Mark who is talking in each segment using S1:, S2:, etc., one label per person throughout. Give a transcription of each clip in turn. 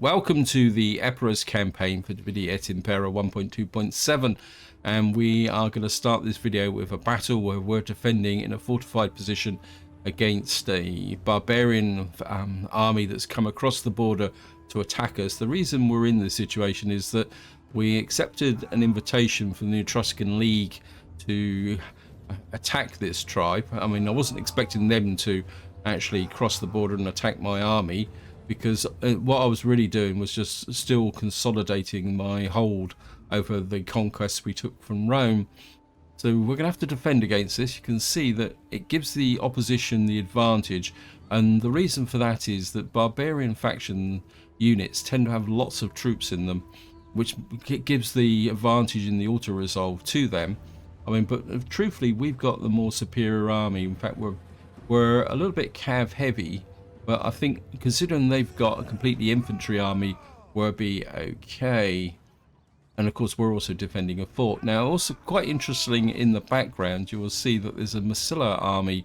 S1: Welcome to the Epirus campaign for video Et Impera 1.2.7, and we are going to start this video with a battle where we're defending in a fortified position against a barbarian army that's come across the border to attack us. The reason we're in this situation is that we accepted an invitation from the Etruscan League to attack this tribe. I mean, I wasn't expecting them to actually cross the border and attack my army, because what I was really doing was just still consolidating my hold over the conquests we took from Rome. So we're going to have to defend against this. You can see that it gives the opposition the advantage, and the reason for that is that barbarian faction units tend to have lots of troops in them, which gives the advantage in the auto-resolve to them. I mean, but truthfully, we've got the more superior army. In fact, we're a little bit cav heavy, but I think considering they've got a completely infantry army, we'll be okay. And of course, we're also defending a fort. Now, also quite interesting in the background, you will see that there's a Massilla army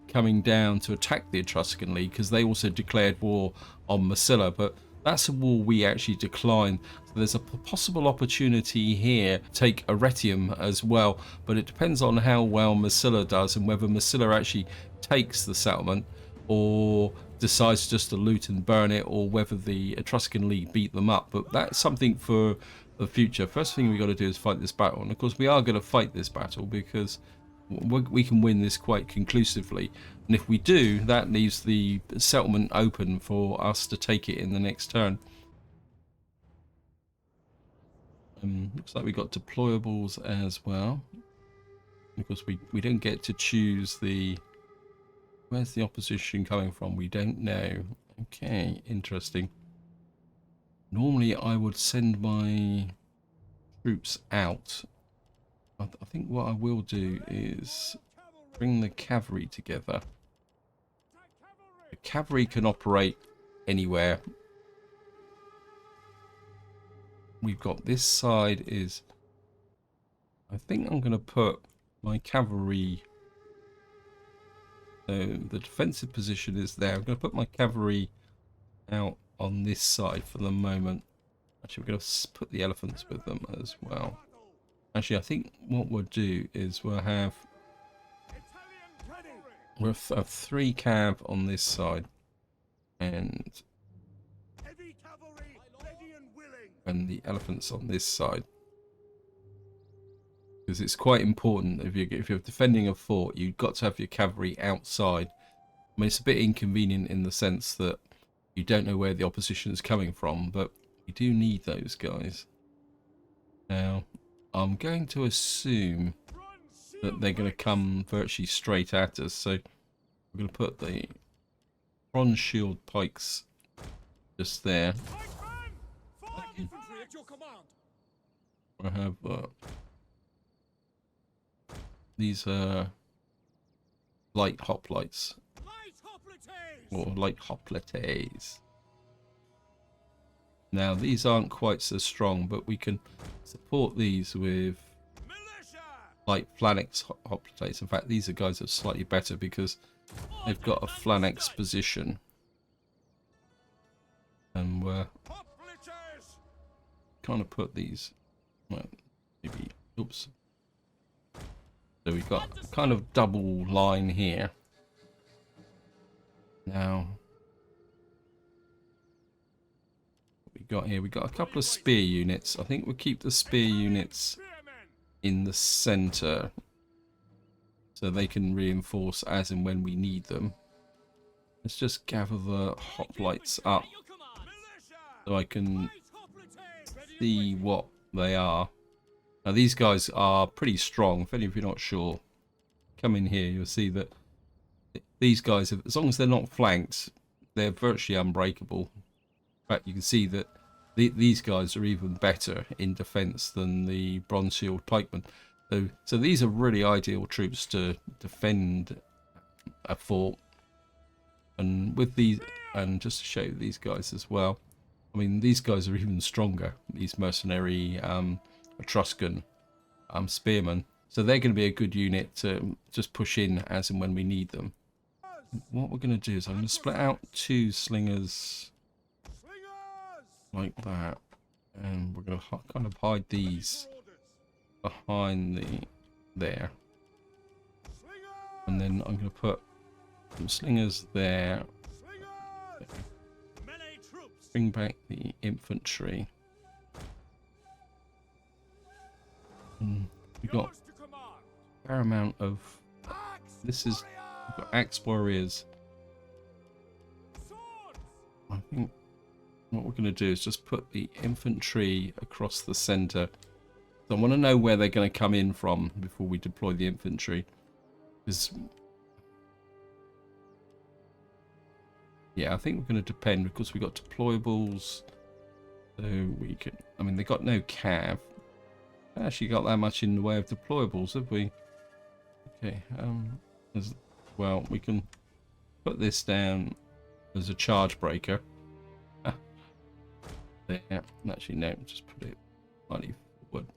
S1: coming down to attack the Etruscan League, because they also declared war on Massilla, but that's a war we actually declined. So there's a possible opportunity here to take Arretium as well, but it depends on how well Massilla does and whether Massilla actually takes the settlement or decides just to loot and burn it, or whether the Etruscan League beat them up. But that's something for the future. First thing we got to do is fight this battle, and of course we are going to fight this battle because we can win this quite conclusively, and if we do, that leaves the settlement open for us to take it in the next turn. Looks like we got deployables as well, because we don't get to choose the where's the opposition coming from. We don't know. Okay, interesting. Normally I would send my troops out. I think what I will do is bring the cavalry together. The cavalry can operate anywhere. We've got this side is, I think I'm going to put my cavalry, so the defensive position is there. I'm going to put my cavalry out on this side for the moment. Actually, we're going to put the elephants with them as well. Actually, I think what we'll do is we'll have 3 cav on this side and the elephants on this side, because it's quite important if you're defending a fort, you've got to have your cavalry outside. I mean, it's a bit inconvenient in the sense that you don't know where the opposition is coming from, but we do need those guys. Now, I'm going to assume that they're going to come virtually straight at us, so we're going to put the bronze shield pikes just there. I have these light hoplites, or light hoplites. Now, these aren't quite so strong, but we can support these with light phalanx hoplites. In fact, these are guys that are slightly better because they've got a phalanx position. And we're kind of put these, well, maybe, oops. So we've got kind of double line here. Now, we got a couple of spear units. I think we'll keep the spear units in the center so they can reinforce as and when we need them. Let's just gather the hoplites up so I can see what they are. Now, these guys are pretty strong. If any of you are not sure, come in here, you'll see that these guys, as long as they're not flanked, they're virtually unbreakable. In fact, you can see that these guys are even better in defense than the bronze shield pikemen. So these are really ideal troops to defend a fort. And with these, and just to show you these guys as well, I mean, these guys are even stronger, these mercenary Etruscan spearmen. So they're going to be a good unit to just push in as and when we need them. What we're going to do is I'm going to split out 2 slingers like that, and we're going to kind of hide these behind there, and then I'm going to put some slingers there. Bring back the infantry. We've got a fair amount of this is we've got axe warriors. I think what we're going to do is just put the infantry across the center. So I want to know where they're going to come in from before we deploy the infantry. Because yeah, I think we're going to depend because we got deployables. So we can. I mean, they got no cav. Actually, got that much in the way of deployables, have we? Okay. As well, we can put this down as a charge breaker. There. Actually, no. Just put it slightly forward.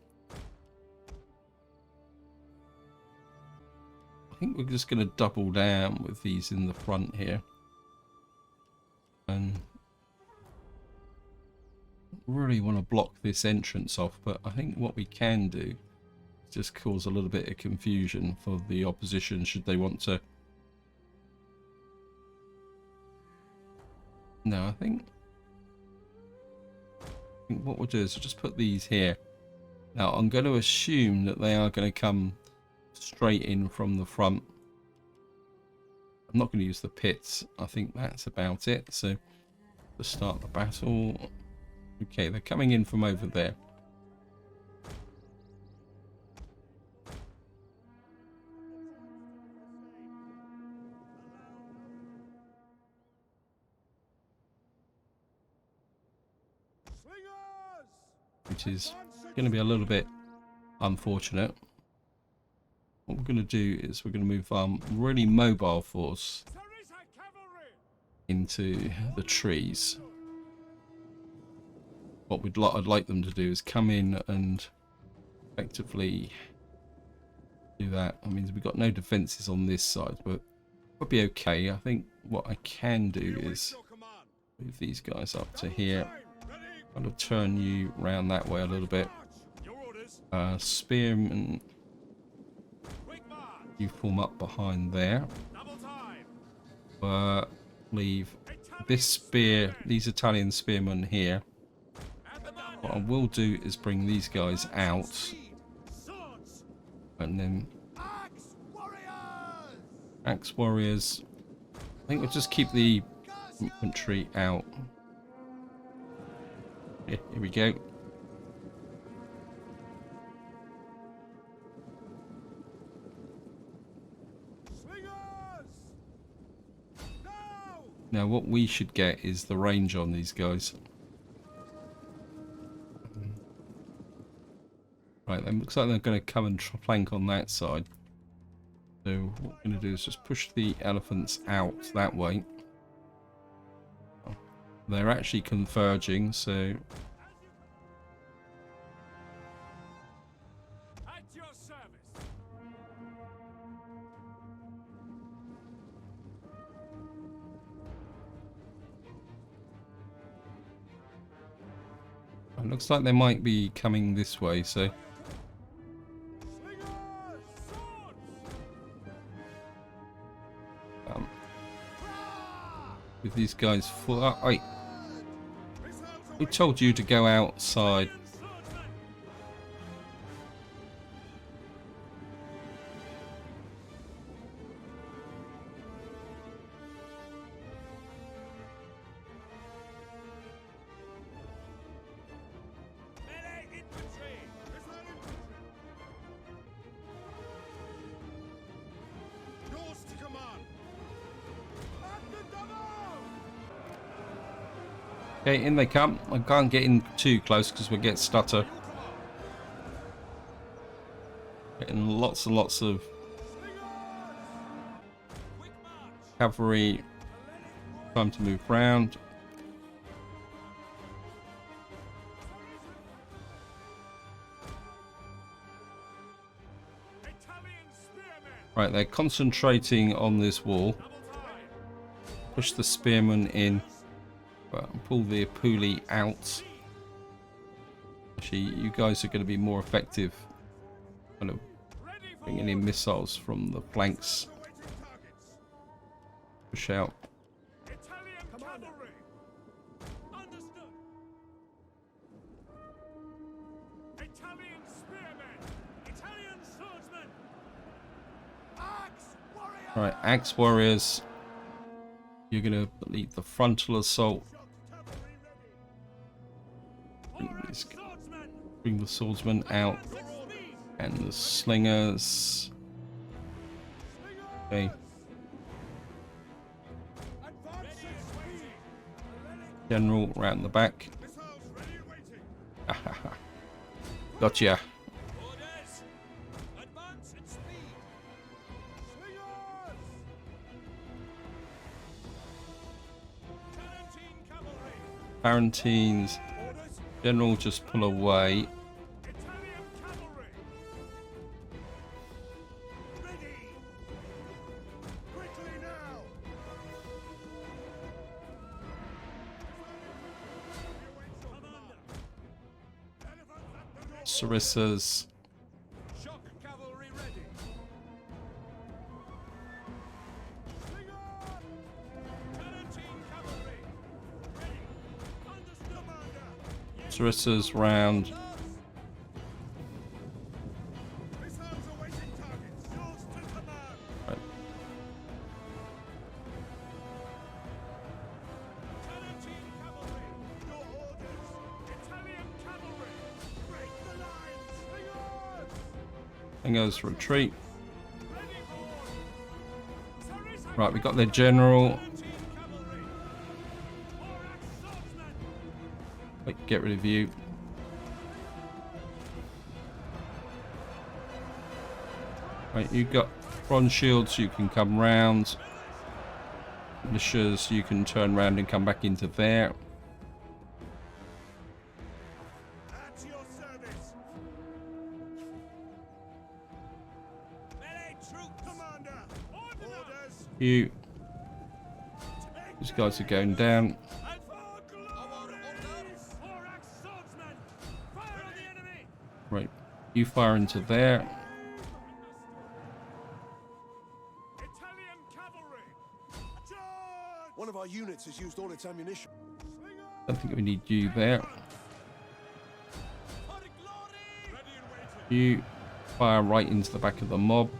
S1: I think we're just going to double down with these in the front here. And really want to block this entrance off, but I think what we can do is just cause a little bit of confusion for the opposition should they want to. No, I think what we'll do is we'll just put these here. Now I'm going to assume that they are going to come straight in from the front. I'm not going to use the pits. I think that's about it. So to start the battle. Okay, they're coming in from over there. Which is going to be a little bit unfortunate. What we're going to do is we're going to move our really mobile force into the trees. What I'd like them to do is come in and effectively do that. I mean, we've got no defenses on this side, but we'll be okay. I think what I can do is move these guys up to here. Kind of turn you around that way a little bit. Spearmen, you form up behind there. Leave this spear, these Italian spearmen here. What I will do is bring these guys out, and then axe warriors. I think we'll just keep the infantry out. Yeah, here we go. Now what we should get is the range on these guys. Right, then looks like they're going to come and flank on that side. So what we're going to do is just push the elephants out that way. They're actually converging, so it looks like they might be coming this way, so with these guys full up. Wait, who told you to go outside? Okay, in they come. I can't get in too close because we get stutter. Getting lots and lots of cavalry. Time to move round. Right, they're concentrating on this wall. Push the spearmen in. But pull the Apuli out. Actually, you guys are going to be more effective kind of bringing in missiles from the flanks. Push out. Right, Axe Warriors, you're going to lead the frontal assault. Bring the swordsmen out. And the slingers. Okay. General round the back. Gotcha. Quarantines. General, just pull away. Sarissas. Sarissas round. Right. And goes retreat. Right, we got their general. Get rid of you. Right, you got bronze shields, you can come round. Militias, you can turn round and come back into there. You. These guys are going down. Right, you fire into there.
S2: One of our units has used all its ammunition.
S1: I think we need you there. You fire right into the back of the mob.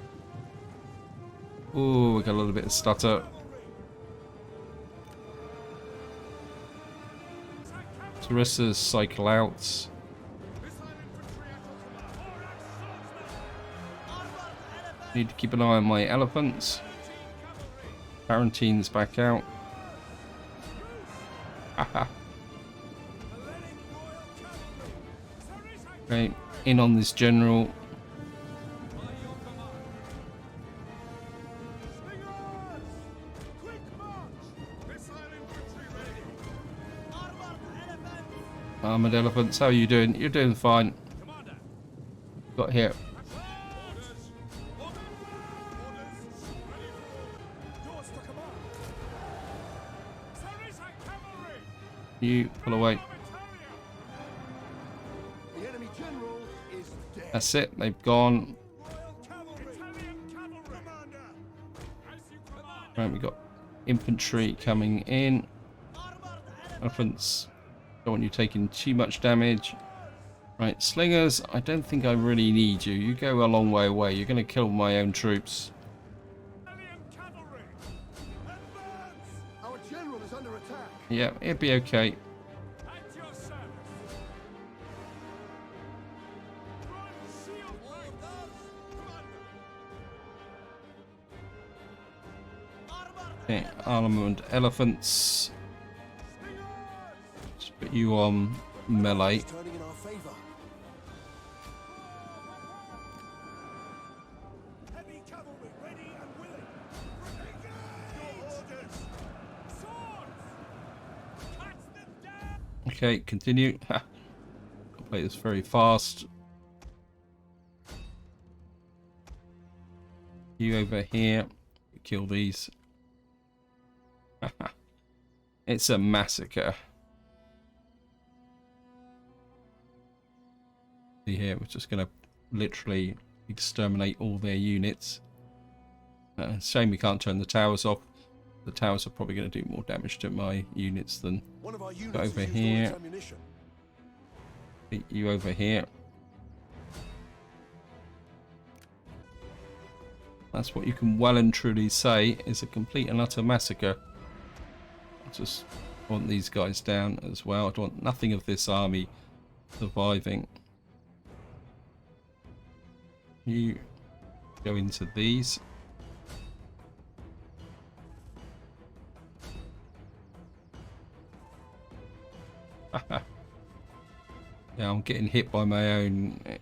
S1: Oh, we got a little bit of stutter. Sarissas cycle out. Need to keep an eye on my elephants. Quarantines back out. Haha. Okay, in on this general. Armored elephants, how are you doing? You're doing fine. Got here. You pull away. That's it, they've gone. Right, we've got infantry coming in. Elephants, don't want you taking too much damage. Right, slingers, I don't think I really need you. You go a long way away, you're going to kill my own troops. Yeah, it'll be okay. Okay, armament elephants. Just put you on melee. Okay, continue. Ha. I'll play this very fast. You over here. Kill these. It's a massacre. See here, we're just going to literally exterminate all their units. Shame we can't turn the towers off. The towers are probably going to do more damage to my units than
S2: One of our units
S1: over
S2: has used all
S1: here.
S2: its ammunition.
S1: Beat you over here. That's what you can well and truly say is a complete and utter massacre. I just want these guys down as well. I want nothing of this army surviving. You go into these. Yeah, I'm getting hit by my own I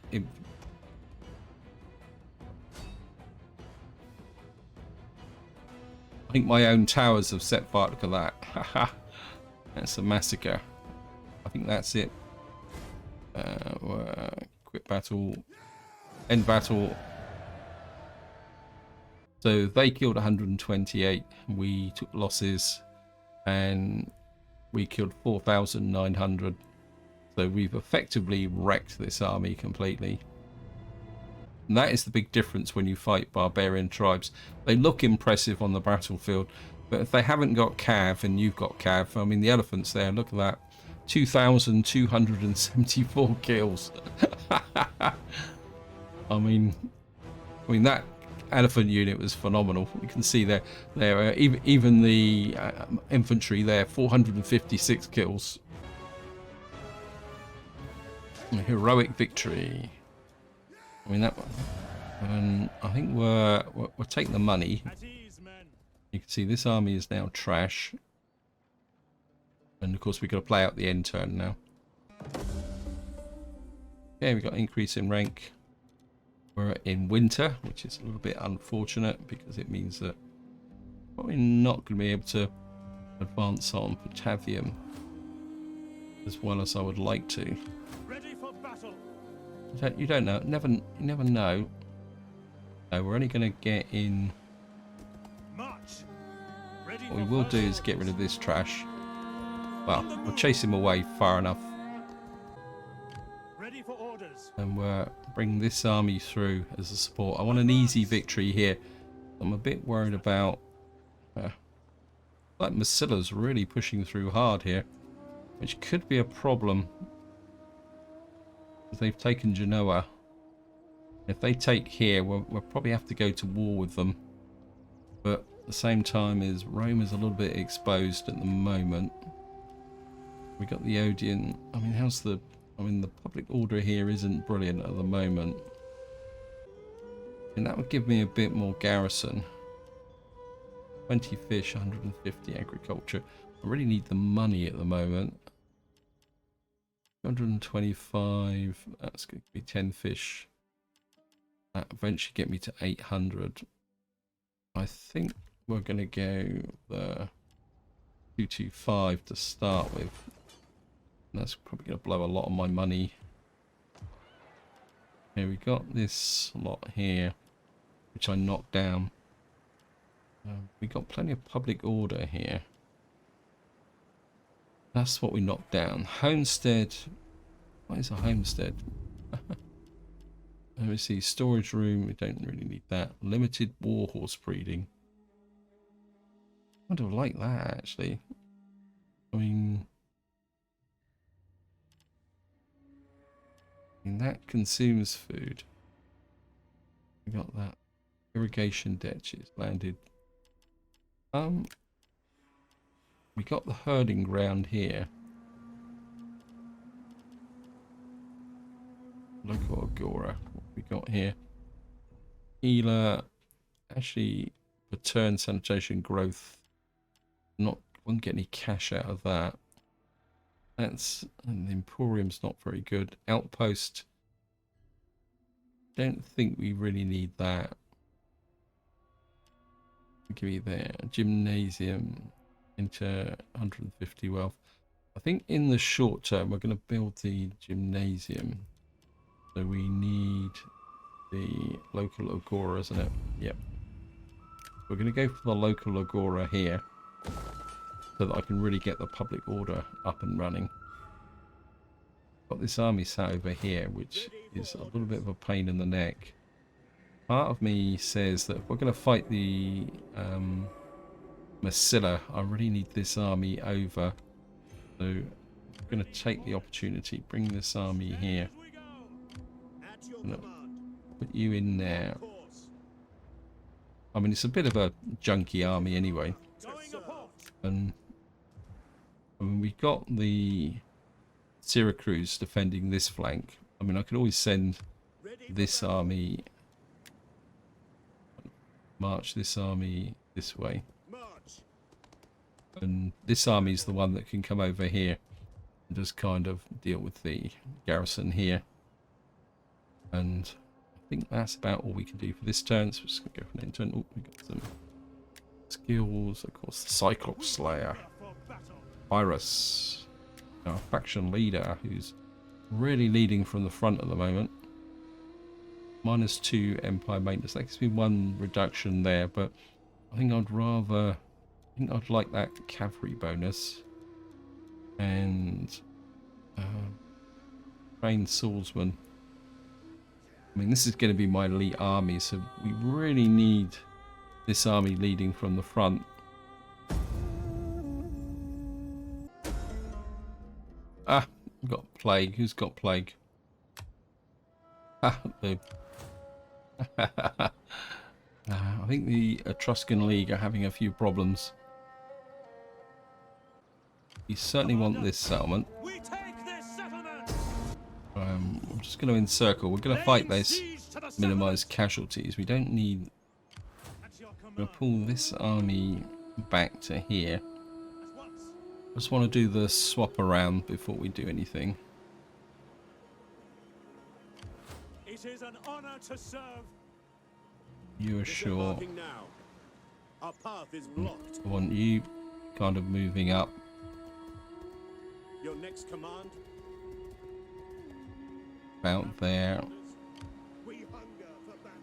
S1: think my own towers have set fire. Look at that. That's a massacre. I think that's it. Quit battle. End battle. So they killed 128. We took losses. And we killed 4,900. So we've effectively wrecked this army completely. And that is the big difference when you fight barbarian tribes. They look impressive on the battlefield, but if they haven't got cav and you've got cav, I mean the elephants there, look at that. 2,274 kills. I mean that elephant unit was phenomenal. You can see there even the infantry there, 456 kills. A heroic victory. I mean that one. And I think we're taking the money. You can see this army is now trash. And of course we've got to play out the end turn now. Okay, we've got an increase in rank. We're in winter, which is a little bit unfortunate because it means that probably not going to be able to advance on Patavium as well as I would like to.
S2: Ready for battle.
S1: You don't know. You never know. No, we're only going to get in.
S2: March. Ready
S1: What we will do is get rid of this trash. Well, we'll chase him away far enough.
S2: Ready for orders.
S1: And we're bringing this army through as a support. I want an easy victory here. I'm a bit worried about... like Massila's really pushing through hard here. Which could be a problem. They've taken Genoa. If they take here, we'll probably have to go to war with them. But at the same time, Rome is a little bit exposed at the moment. We got the Odeon. I mean, the public order here isn't brilliant at the moment. And that would give me a bit more garrison. 20 fish, 150 agriculture. I really need the money at the moment. 125, that's going to be 10 fish. That eventually get me to 800. I think we're going to go the 225 to start with. And that's probably going to blow a lot of my money. Here we got this lot here, which I knocked down. We got plenty of public order here. That's what we knocked down. Homestead. What is a homestead? Let me see. Storage room. We don't really need that. Limited warhorse breeding. I don't like that actually. I mean that consumes food. We got that. Irrigation ditches landed. We got the herding ground here. Local Agora. What we got here? Healer. Actually, return sanitation growth. Won't get any cash out of that. And the Emporium's not very good. Outpost. Don't think we really need that. Give me there. Gymnasium. Into 150 wealth. I think in the short term we're going to build the gymnasium. So we need the local agora, isn't it? Yep. We're going to go for the local agora here so that I can really get the public order up and running. Got this army sat over here, which is a little bit of a pain in the neck. Part of me says that if we're going to fight the Massilla, I really need this army over. So I'm going to take the opportunity, bring this army here. I'm going to put you in there. I mean, it's a bit of a junky army anyway. And I mean, we've got the Syracuse defending this flank. I mean, I could always send this army, march this army this way. And this army is the one that can come over here and just kind of deal with the garrison here. And I think that's about all we can do for this turn. So we're just going to go for an end turn. Oh, we've got some skills. Of course, the Cyclops Slayer. Epirus, our faction leader, who's really leading from the front at the moment. -2 Empire maintenance. That gives me 1 reduction there, but I think I'd like that cavalry bonus. And trained swordsman. I mean, this is going to be my elite army, so we really need this army leading from the front. Ah, we've got plague. Who's got plague? Ah, I think the Etruscan League are having a few problems. We certainly want this settlement. I'm just going to encircle. We're going to fight this, minimize casualties. We don't need... I'm going to pull this army back to here. I just want to do the swap around before we do anything.
S2: It is an honor to serve.
S1: You are sure.
S3: Our path is blocked.
S1: I want you kind of moving up.
S3: Your next command?
S1: About there.
S3: We hunger for battle.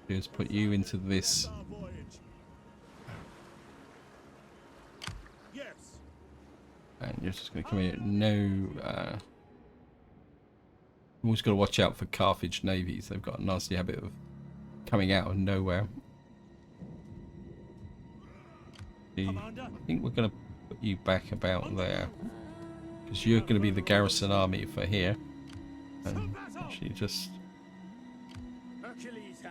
S1: Just put you into this.
S3: Our voyage. Yes.
S1: And you're just going to come here. No. Always got to watch out for Carthage navies. They've got a nasty habit of coming out of nowhere. I think we're going to put you back about there, because you're going to be the garrison army for here. And actually just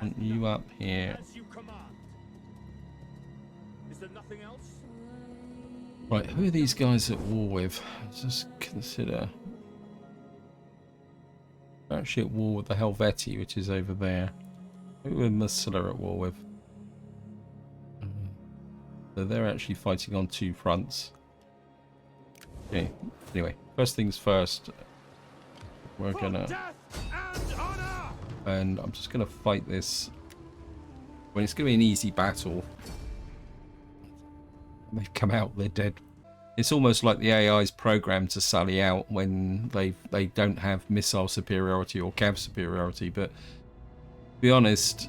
S1: want you up here.
S3: Is there nothing else?
S1: Right, who are these guys at war with? Let's just consider. They're actually at war with the Helvetii, which is over there. Who are Massilla at war with? So they're actually fighting on 2 fronts. Okay, anyway, first things first. We're gonna... And I'm just gonna fight this. When it's gonna be an easy battle. They've come out, they're dead. It's almost like the AI's programmed to sally out when they don't have missile superiority or cav superiority, but to be honest,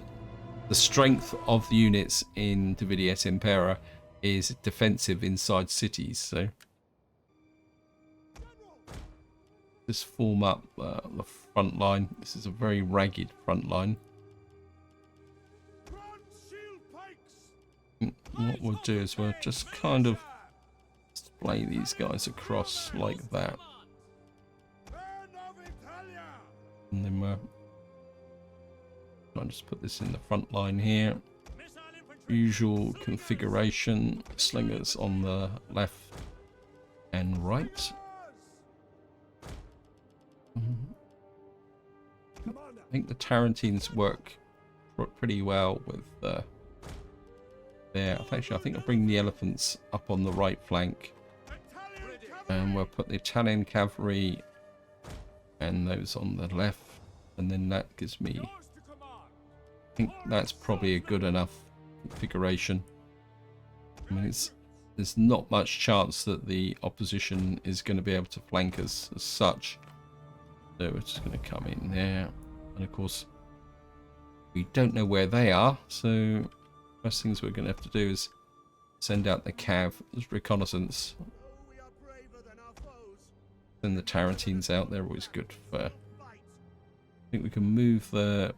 S1: the strength of the units in Et Impera is defensive inside cities, so just form up the front line. This is a very ragged front line. What we'll do is we'll just kind of display these guys across like that, and then I'll just put this in the front line here. Usual configuration, slingers on the left and right. I think the Tarentines work pretty well with there. Actually, I think I'll bring the elephants up on the right flank, and we'll put the Italian cavalry and those on the left, and then that gives me, I think that's probably a good enough configuration. I mean, there's not much chance that the opposition is going to be able to flank us as such, so we're just going to come in there, and of course we don't know where they are, so first things we're going to have to do is send out the cav as reconnaissance. Send the Tarantines out. They're always good for. I think we can move the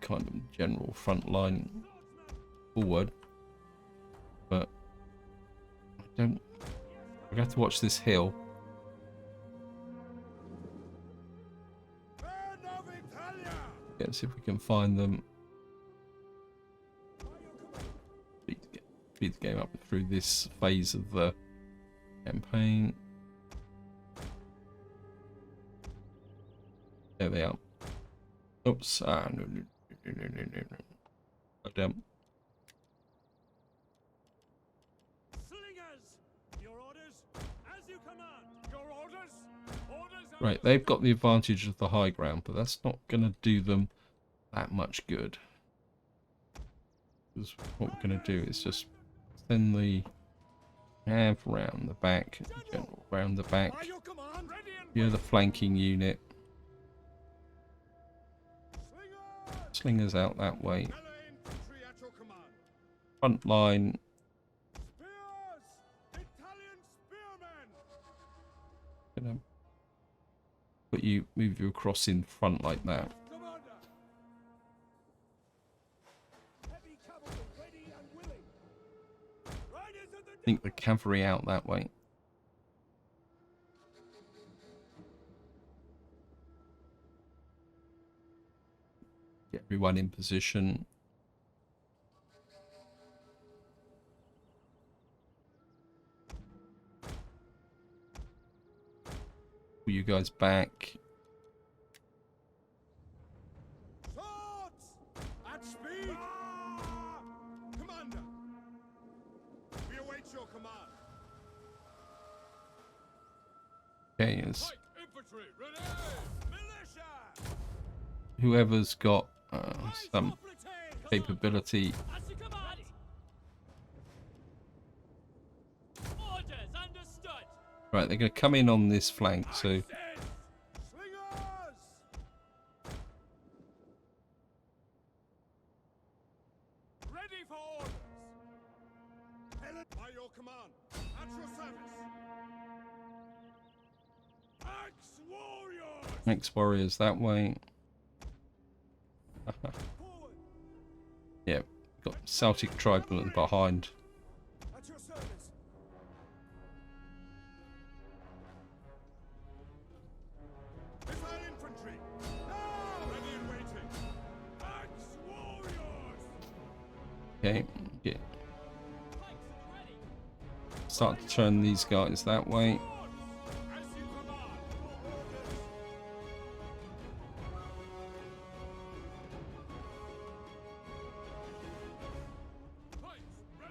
S1: kind of general front line forward, but I don't. We have to watch this hill. Yeah, see if we can find them. Speed the game up through this phase of the campaign. There they are. Oops. No. Oh, damn. Right, they've got the advantage of the high ground, but that's not going to do them that much good. Because what we're going to do is just send the nav round the back, general round the back. You're the flanking unit. Slingers out that way. Front line. Gonna move you across in front like that. I think the cavalry out that way. Get everyone in position. Pull you guys back.
S3: Swords! At speed! Commander! We await your command.
S1: Okay, yes.
S3: Infantry, ready! Militia!
S1: Whoever's got some capability. Right, they're going to come in on this flank, so
S3: Slingers! Ready for orders. By your command, at your service. Axe warriors!
S1: next warriors that way.
S3: Forward.
S1: Yeah, got Celtic tribesmen behind.
S3: At your service. Missile infantry. Now! Ready and waiting. Axe warriors!
S1: Okay, yeah. Start to turn these guys that way.
S3: As you command.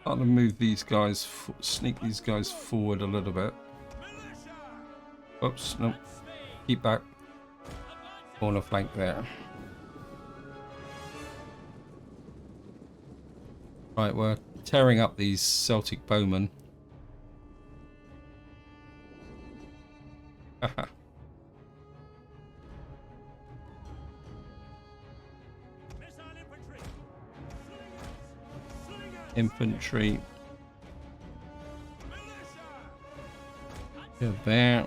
S1: Start to move these guys, sneak these guys forward a little bit. Oops, no. Keep back. Corner flank there. Right, we're tearing up these Celtic bowmen. Infantry. Go there.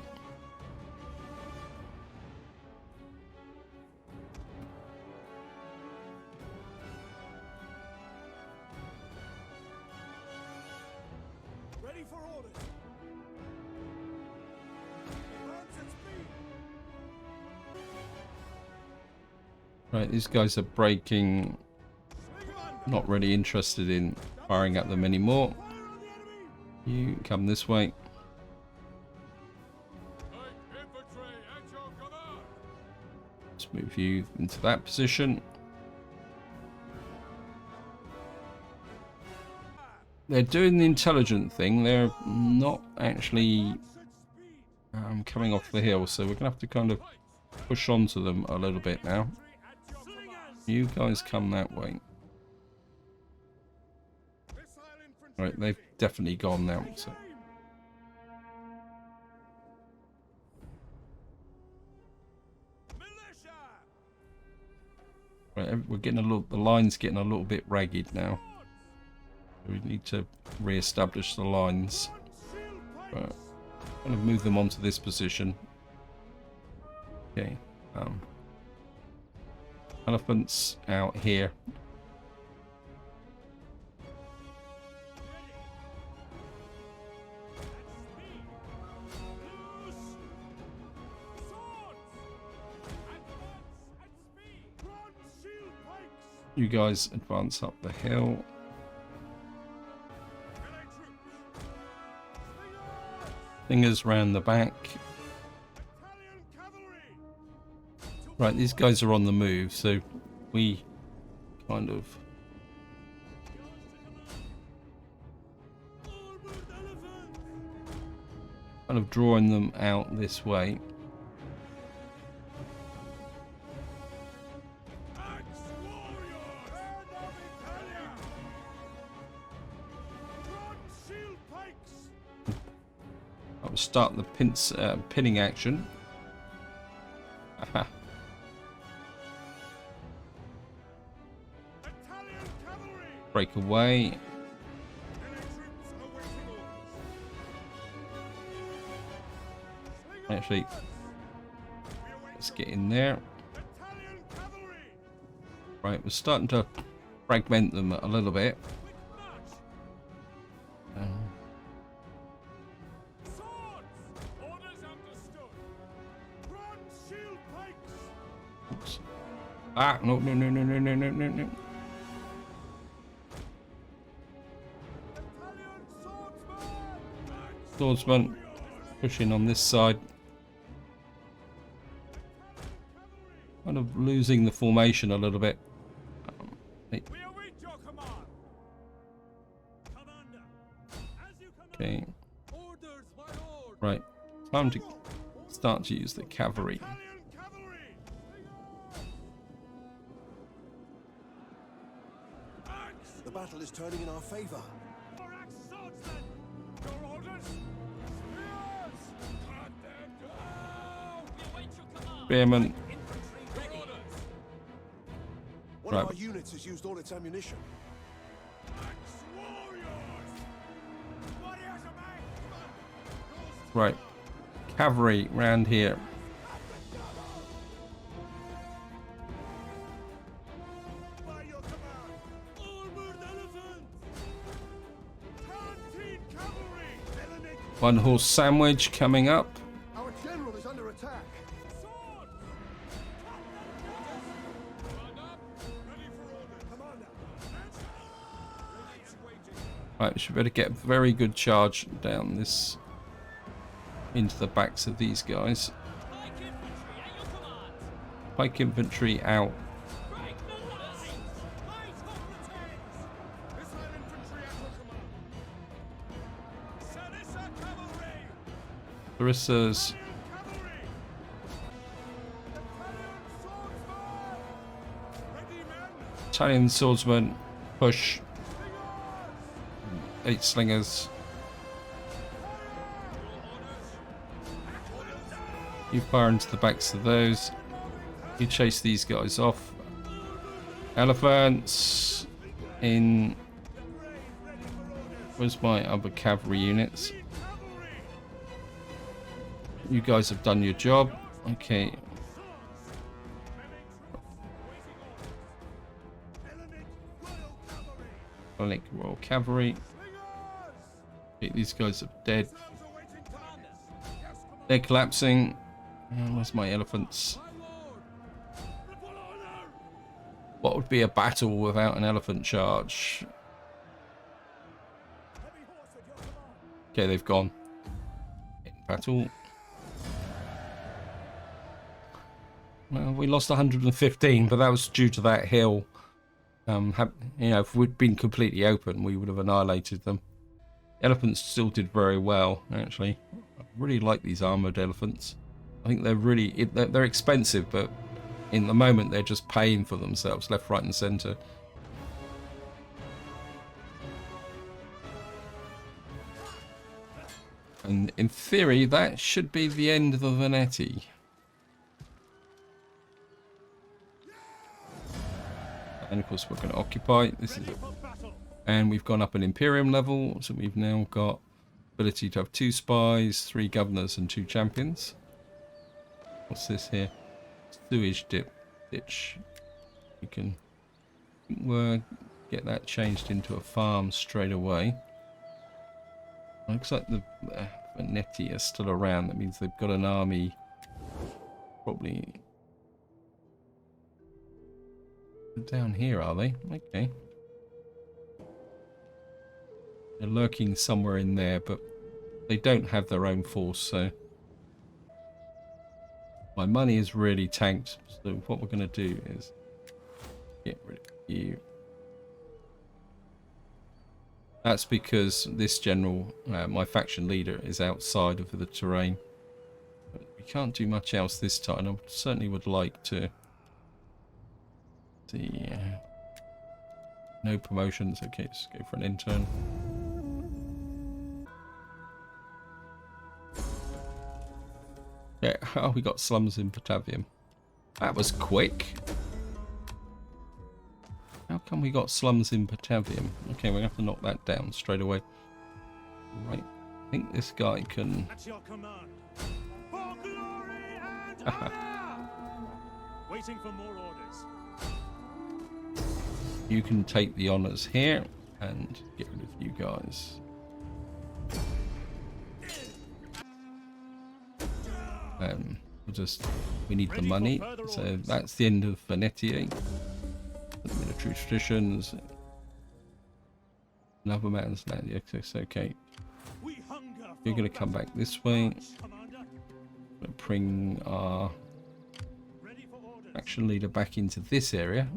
S3: Ready for orders. Advance at speed.
S1: Right, these guys are breaking. Not really interested in firing at them anymore.
S3: Fire on the enemy.
S1: You come this way.
S3: Infantry at your command.
S1: Let's move you into that position. They're doing the intelligent thing. They're not actually coming off the hill, so we're gonna have to kind of push onto them a little bit now. You guys come that way. Right, they've definitely gone now. So. Right, we're getting a little. The line's getting a little bit ragged now. We need to re-establish the lines. But Kind of move them onto this position. Okay. Elephants out here. You guys advance up the hill. Fingers round the back. Right, these guys are on the move, so we kind of drawing them out this way. I will start the pinning action. Aha. Break away. Actually, let's get in there. Right, we're starting to fragment them a little bit. Oops. Ah, no. Swordsman pushing on this side. Kind of losing the formation a little bit. Okay. Right. Time to start to use the cavalry.
S4: The battle is turning in our favor.
S1: Spearman.
S4: One of our units has used all its ammunition.
S1: Right. Cavalry round here. One horse sandwich coming up.
S4: Our general is under attack.
S1: Right, we should better get a very good charge down this into the backs of these guys. Pike infantry out. Larissa's Italian swordsman push. 8 slingers. You fire into the backs of those. You chase these guys off. Elephants in. Where's my other cavalry units? You guys have done your job. Okay. Hellenic Royal Cavalry. Okay, these guys are dead. They're collapsing. Where's my elephants? What would be a battle without an elephant charge? Okay, they've gone. In battle. Well, we lost 115, but that was due to that hill. You know, if we'd been completely open, we would have annihilated them. Elephants still did very well, actually. I really like these armoured elephants. I think they're really... They're expensive, but in the moment they're just paying for themselves, left, right and centre. And in theory, that should be the end of the Venetti. And of course we're going to occupy. This is, and we've gone up an Imperium level, so we've now got ability to have 2 spies, 3 governors, and 2 champions. What's this here? Sewage ditch. You can get that changed into a farm straight away. Looks like the Veneti are still around. That means they've got an army. Probably down here, are they? Okay. They're lurking somewhere in there, but they don't have their own force, so my money is really tanked. So what we're going to do is get rid of you. That's because this general, my faction leader, is outside of the terrain. But we can't do much else this time. I certainly would like to see. No promotions. Okay, let's go for an intern. Yeah, oh, we got slums in Patavium. That was quick. How come we got slums in Patavium? Okay, we have to knock that down straight away. Right, I think this guy can.
S2: At your command. For glory and honor! Waiting for more orders.
S1: You can take the honors here and get rid of you guys. We need the money, so that's the end of Veneti. The military traditions. Another man's land. Yes, okay. You're going to come back this way. Bring our faction leader back into this area.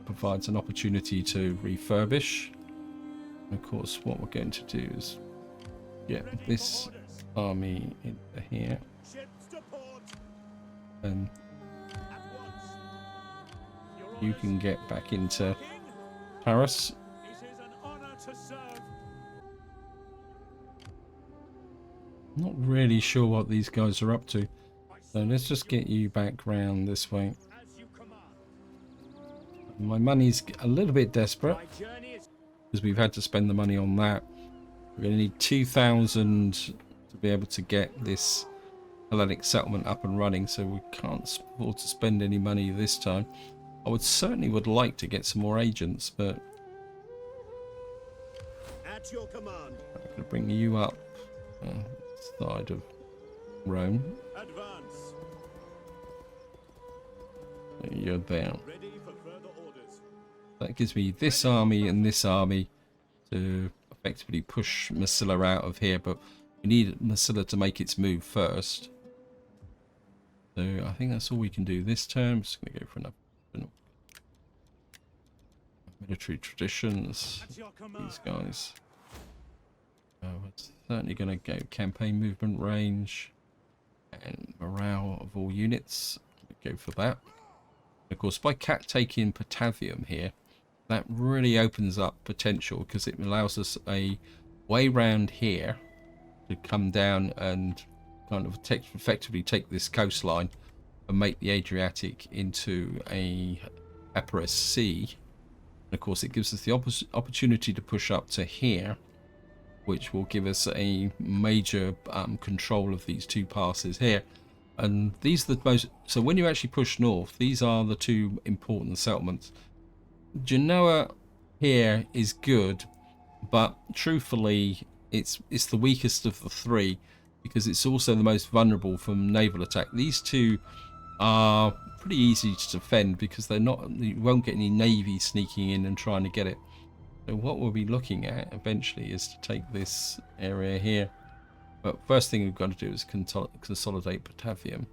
S1: Provides an opportunity to refurbish. And of course, what we're going to do is get this army into here. And you can get back into Paris. I'm not really sure what these guys are up to. So let's just get you back round this way. My money's a little bit desperate because we've had to spend the money on that. We're going to need 2,000 to be able to get this Hellenic settlement up and running, so we can't afford to spend any money this time. I would like to get some more agents, but
S4: At your command.
S1: I'm going to bring you up side of Rome.
S4: Advance.
S1: You're there.
S4: Ready for further orders.
S1: That gives me this army and this army to effectively push Massila out of here, but we need Massila to make its move first. So I think that's all we can do this term. Just going to go for another military traditions. These guys. We're certainly going to go campaign movement range and morale of all units. Go for that. Of course, by taking Patavium here, that really opens up potential because it allows us a way round here to come down and kind of effectively take this coastline and make the Adriatic into a Epirus Sea. And of course, it gives us the opportunity to push up to here, which will give us a major control of these 2 passes here. And these are the most. So when you actually push north, these are the 2 important settlements. Genoa here is good, but truthfully, it's the weakest of the 3 because it's also the most vulnerable from naval attack. These 2 are pretty easy to defend because they're not. You won't get any navy sneaking in and trying to get it. So what we'll be looking at eventually is to take this area here. But first thing we've got to do is consolidate Patavium.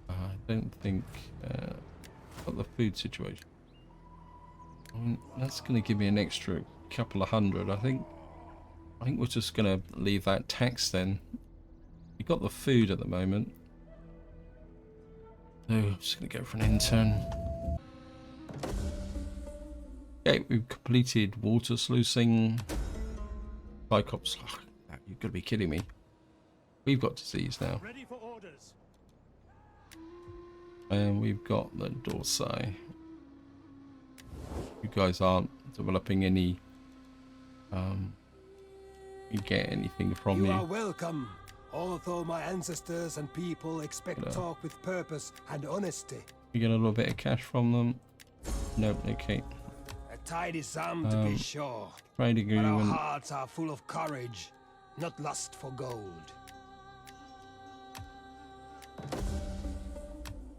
S1: I don't think got the food situation. I mean, that's going to give me an extra couple of hundred. I think we're just going to leave that tax then. We've got the food at the moment. So I'm just going to go for an intern. Okay, we've completed water sluicing. Cyclops. Oh, you've got to be kidding me. We've got disease now.
S2: Ready for orders.
S1: And we've got the Dorsai. You guys aren't developing any get anything from
S5: You are
S1: you.
S5: welcome, although my ancestors and people expect talk with purpose and honesty.
S1: You get a little bit of cash from them. Nope, okay.
S5: A tidy sum to be sure,
S1: Trade
S5: but our
S1: agreement.
S5: hearts are full of courage, not lust for gold.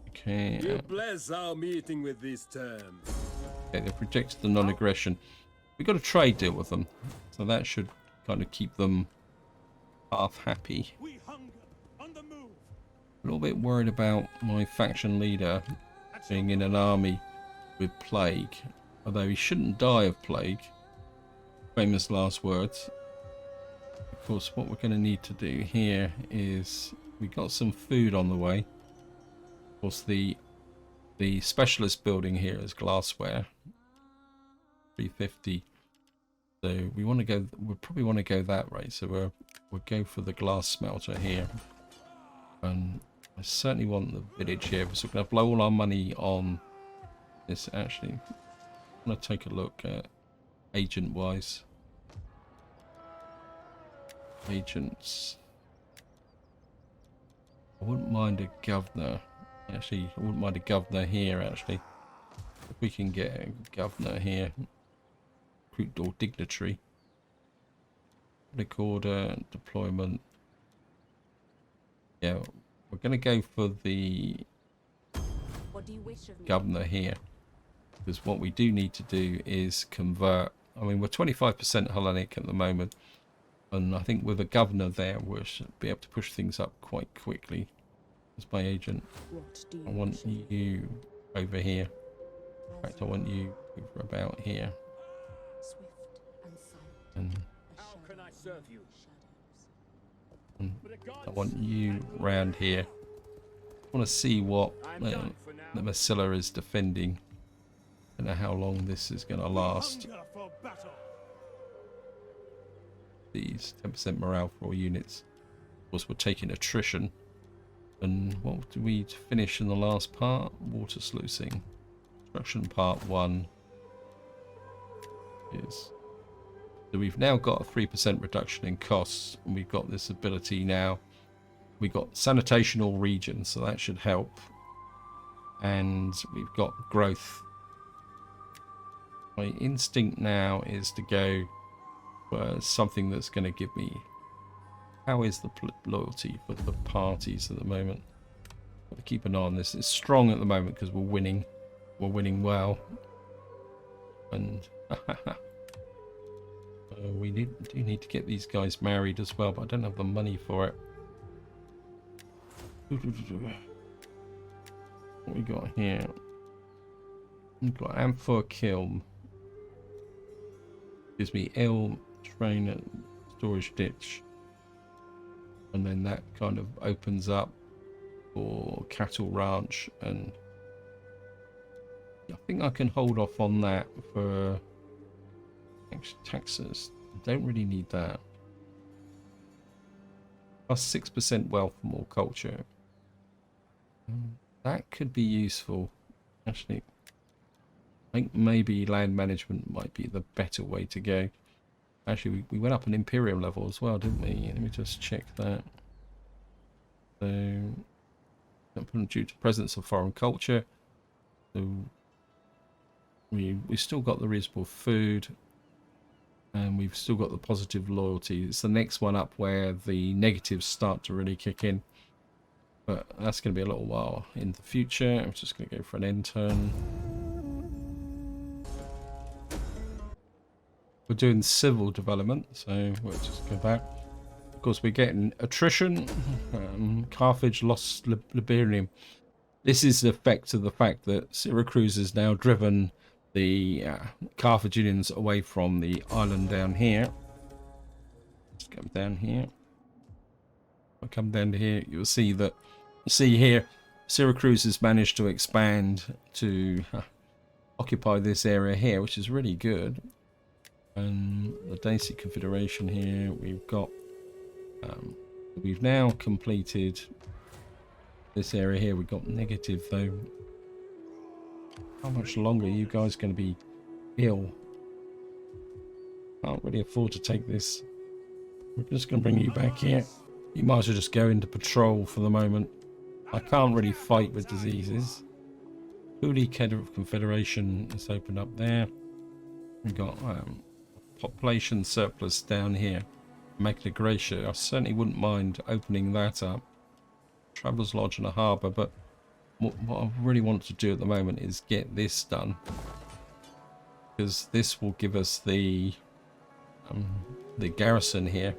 S1: Okay,
S4: You bless our meeting with these terms.
S1: okay, they've rejected the non-aggression. We've got a trade deal with them, so that should kind of keep them half happy.
S2: We hunger on the move.
S1: A little bit worried about my faction leader being in an army with plague, although he shouldn't die of plague. Famous last words. Of course, what we're going to need to do here is we got some food on the way. Of course, the specialist building here is glassware, 350. So we want to go. We probably want to go that way. So we'll go for the glass smelter here, and I certainly want the village here. So we're going to blow all our money on this. Actually, I'm going to take a look at agent-wise. Agents. I wouldn't mind a governor. Actually, I wouldn't mind a governor here. Actually, if we can get a governor here. Recruit or dignitary. Public order, deployment. Yeah, we're going to go for the
S6: What do you wish of me?
S1: governor here. Because what we do need to do is convert. I mean, we're 25% Hellenic at the moment. And I think with a governor there, we'll be able to push things up quite quickly. As my agent.
S6: What do you
S1: I want
S6: wish of me?
S1: you over here. In fact, I want you over about here.
S6: Swift and silent.
S1: And
S4: How can I serve you?
S6: Shadows.
S1: I want you round here. I want to see what
S4: I'm done for
S1: the
S4: now.
S1: Masilla is defending. I don't know how long this is going to last.
S2: Hunger for battle.
S1: These 10% morale for all units. Of course, we're taking attrition. And what did we finish in the last part? Water sluicing. Construction part 1 is. So we've now got a 3% reduction in costs, and we've got this ability now. We've got sanitational regions, so that should help. And we've got growth. My instinct now is to go for something that's going to give me. How is the loyalty for the parties at the moment? Got to keep an eye on this. It's strong at the moment because we're winning. We're winning well. And we do need to get these guys married as well, but I don't have the money for it. What we got here? We've got Amphor Kiln. Gives me ill train storage ditch. And then that kind of opens up for cattle ranch, and I think I can hold off on that for taxes. Don't really need that. Plus 6% wealth for more culture. That could be useful. Actually, I think maybe land management might be the better way to go. Actually, we went up an Imperium level as well, didn't we? Let me just check that. So, due to presence of foreign culture, so we still got the reasonable food, and we've still got the positive loyalty. It's the next one up where the negatives start to really kick in, but that's going to be a little while in the future. I'm just going to go for an intern. We're doing civil development, so we'll just go back. Of course, we're getting attrition. Carthage lost Liberium. This is the effect of the fact that Syracuse has now driven the Carthaginians away from the island down here. Let's come down here. If I come down to here, you'll see that. See here, Syracuse has managed to expand to occupy this area here, which is really good. And the Daisy Confederation here, we've now completed this area here. We've got negative though. How much longer are you guys going to be ill? Can't really afford to take this We're just going to bring you back here. You might as well just go into patrol for the moment. I can't really fight with diseases. Holy Confederation is opened up there. We've got population surplus down here. Magna Gracia. I certainly wouldn't mind opening that up. Traveller's Lodge and a harbour, but what I really want to do at the moment is get this done. Because this will give us the garrison here.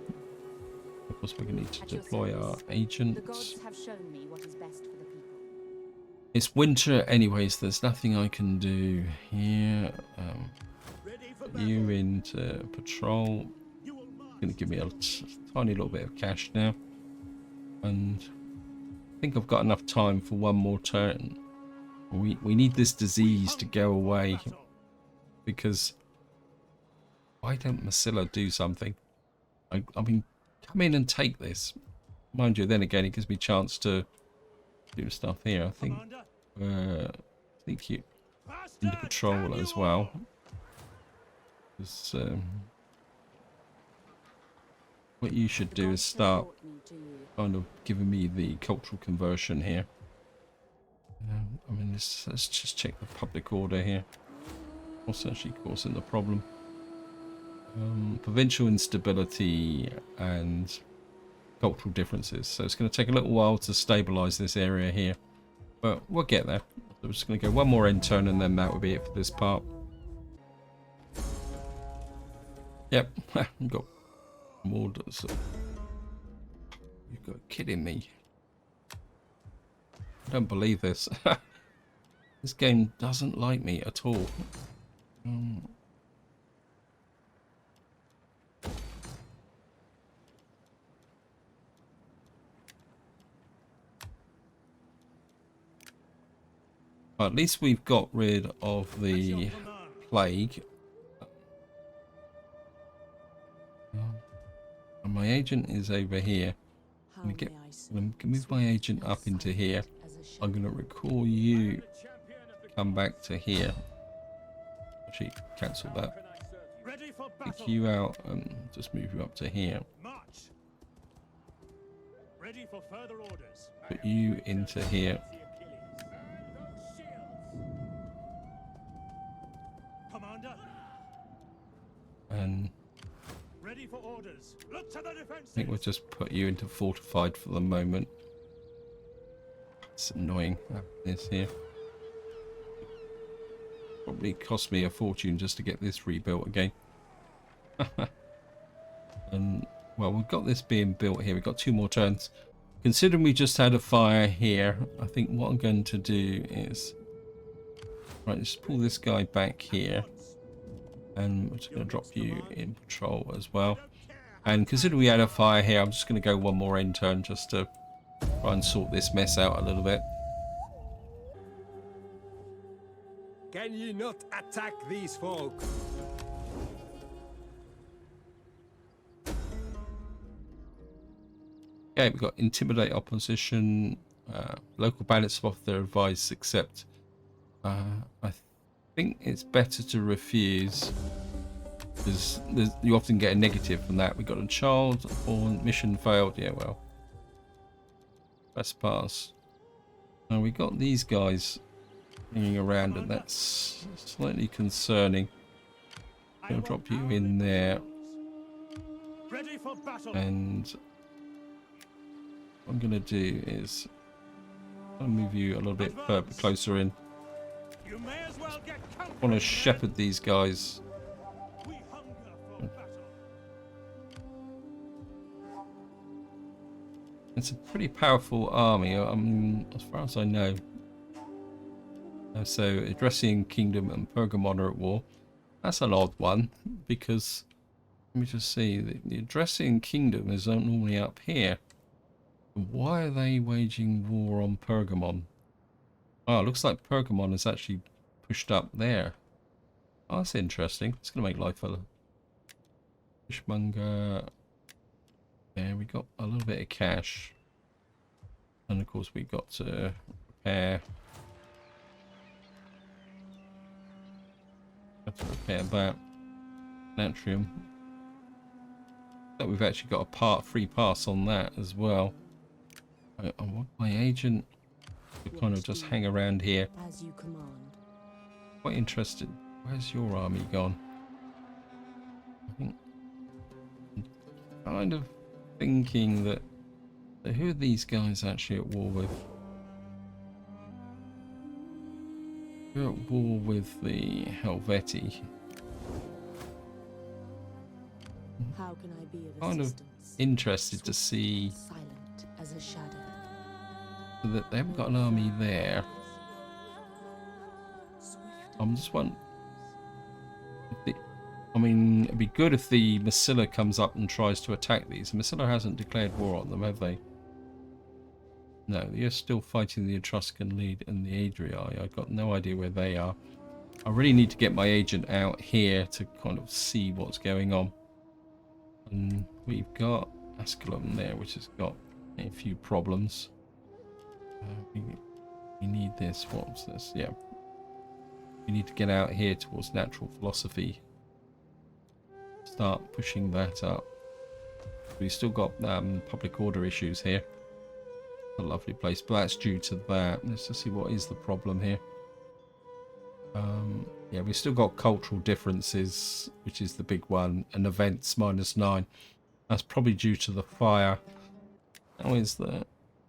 S1: Of course, we're going to need to
S6: At your
S1: deploy our
S6: service. The
S1: agents.
S6: gods have shown me what is best for the people.
S1: It's winter anyways, there's nothing I can do here.
S3: Ready for
S1: Put you into patrol.
S3: You will march.
S1: Going to give me a tiny little bit of cash now. And I think I've got enough time for one more turn. We need this disease to go away. Because why don't Masilla do something? I mean, come in and take this. Mind you, then again, it gives me a chance to do stuff here. I think you into patrol as well. 'Cause, what you should do is start kind of giving me the cultural conversion here. I mean, let's just check the public order here. What's actually causing the problem? Provincial instability and cultural differences. So it's going to take a little while to stabilize this area here, but we'll get there. So we're just going to go one more end turn, and then that will be it for this part. Yep, we've got orders. You've got kidding me. I don't believe this. This game doesn't like me at all. At least we've got rid of the plague. And my agent is over here. I'm going to move my agent up into here. I'm going to recall you. Come back to here. Actually, cancel that.
S2: Ready for
S1: Pick
S2: battle.
S1: you out and just move you up to here.
S2: March. Ready for further orders.
S1: Put you into here.
S2: Commander,
S1: And
S2: ready for orders. Look to the defense.
S1: I think we'll just put you into fortified for the moment. It's annoying having this here. Probably cost me a fortune just to get this rebuilt again. And well, we've got this being built here. We've got 2 more turns. Considering we just had a fire here, I think what I'm going to do is right, just pull this guy back here, and we're just going to drop you in patrol as well. And considering we had a fire here, I'm just going to go one more end turn just to try and sort this mess out a little bit.
S5: Can ye not attack these folk?
S1: Okay, we've got intimidate opposition, local bandits off their advice, except I think it's better to refuse, because you often get a negative from that. We got a child born, mission failed. Yeah, well, best pass. Now we got these guys hanging around, and that's slightly concerning. I'll drop you in there,
S2: Ready for battle.
S1: and what I'm gonna do is I'll move you a little bit further closer in.
S2: You may as well get
S1: I want to shepherd these guys.
S2: We hunger for battle.
S1: It's a pretty powerful army, as far as I know. So Adressian Kingdom and Pergamon are at war. That's an odd one, because let me just see. The Adressian Kingdom is normally up here. Why are they waging war on Pergamon? Oh, it looks like Pergamon is actually pushed up there. Oh, that's interesting. It's going to make life a fishmonger. There, we got a little bit of cash. And of course, we got to repair. Got to repair that. Natrium. that we've actually got a free pass on that as well. I want my agent to kind of just hang around here.
S6: As you command.
S1: Quite interested. Where's your army gone? I think I'm kind of thinking that who are these guys actually at war with? We're at war with the Helvetii.
S6: How can I be of
S1: Kind of
S6: assistance?
S1: interested to see
S6: Silent as a shadow.
S1: that they haven't got an army there. I'm just wondering. I mean, it'd be good if the Masilla comes up and tries to attack these. Masilla hasn't declared war on them, have they? No, they're still fighting the Etruscan lead and the Adrii. I've got no idea where they are. I really need to get my agent out here to kind of see what's going on. And we've got Asculum there, which has got a few problems. We need this. What's this? Yeah. We need to get out here towards natural philosophy. Start pushing that up. We've still got public order issues here. A lovely place, but that's due to that. Let's just see what is the problem here. Yeah, we've still got cultural differences, which is the big one, and events -9. That's probably due to the fire. How is that?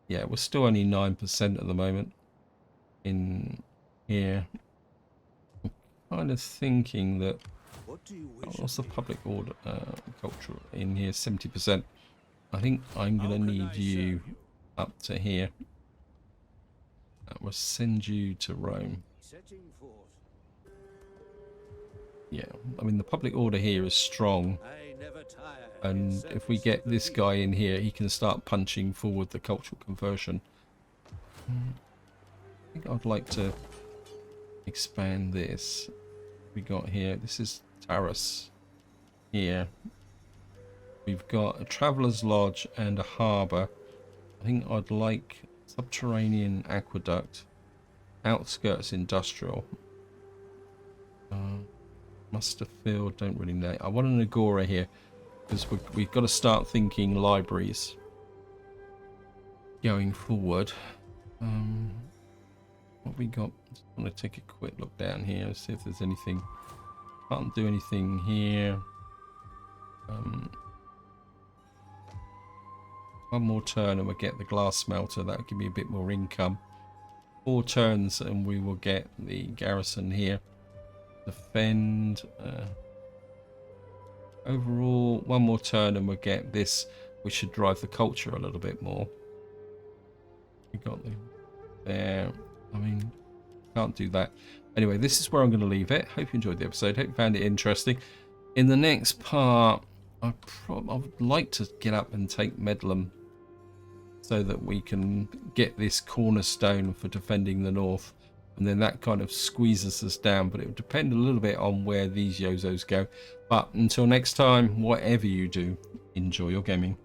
S1: Yeah, we're still only 9% at the moment in here. I'm kind of thinking that what's the public order culture in here? 70%. I think I'm gonna need you up to here. We'll send you to Rome. Yeah, I mean the public order here is strong, and if we get this guy in here, he can start punching forward the cultural conversion. I think I'd like to expand this. We got here, this is Taurus here. We've got a traveller's lodge and a harbour. I think I'd like subterranean aqueduct, outskirts industrial, muster field, don't really know. I want an agora here because we've got to start thinking libraries going forward. What we got? Just want to take a quick look down here, see if there's anything. Can't do anything here. One more turn and we'll get the glass smelter. That'll give me a bit more income. 4 turns and we will get the garrison here. Defend. Overall, 1 more turn and we'll get this, which should drive the culture a little bit more. We got the there. I mean, can't do that. Anyway, this is where I'm going to leave it. Hope you enjoyed the episode. Hope you found it interesting. In the next part, I would like to get up and take Medlem so that we can get this cornerstone for defending the north, and then that kind of squeezes us down, but it would depend a little bit on where these Yozos go. But until next time, whatever you do, enjoy your gaming.